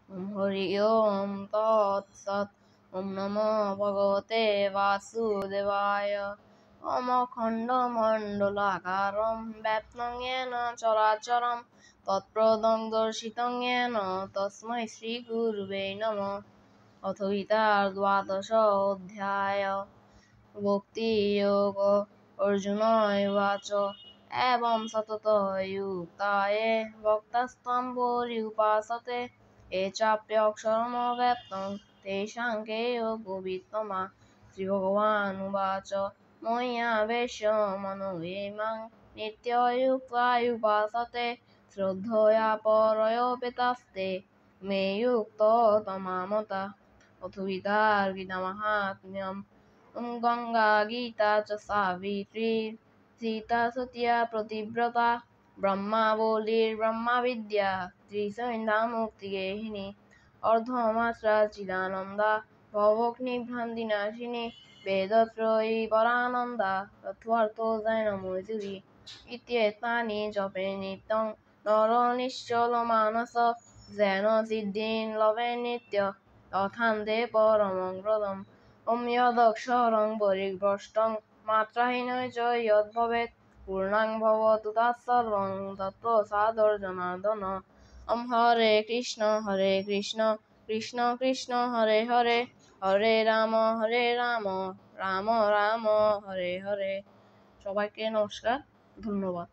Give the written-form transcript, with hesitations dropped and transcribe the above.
হরি ওম তৎসৎ। ওম নমো ভগবতে বাসুদেবায়। ওম অখণ্ডমণ্ডলাকারম ব্যাপ্তং येन চরাচরম তৎপদং দর্শিতং येन তস্मै শ্রীগুরুবে নমঃ। অথ গীতা দ্বাদশ অধ্যায় ভক্তিযোগ। অর্জুন উবাচ এবং সতত युक्ता ये भक्तास्त्वां पर्युपासते ये चाप्यक्षरमव्यक्तं तेषां के योगो वित्तमा। श्रीभगवानुवाच मय्यावेश्य मनो ये मां नित्ययुक्त्वा उपासते श्रद्धया परयोपेतास्ते मे युक्तो तमा मता। अथ गीतार्गितमाहात्म्यम्। गंगा गीता च सावित्री सीता सत्या प्रतिव्रता ब्रह्मावलिर्ब्रह्म विद्या त्रिसन्ध्या मुक्तिगेहिनी अर्धमात्रा चिदानन्दा भवग्निभ्रान्तिनाशिनी वेदत्रयी परानन्दा तत्त्वार्थो जैनमैथिली इत्येतानि जपे नित्यं नरो निश्चलमानस येन सिद्धिं लभे नित्य तथान्ते परमं पदम्। ॐ यदक्षरं परिभ्रष्टं मात्राहीनं च यद्भवेत् पूर्णं भवतु तत्सर्वं तत्प्रसादाज्जनार्दन। ॐ हरे कृष्ण कृष्ण कृष्ण हरे हरे हरे राम রাম রাম হরে হরে। সবাইকে নমস্কার, ধন্যবাদ।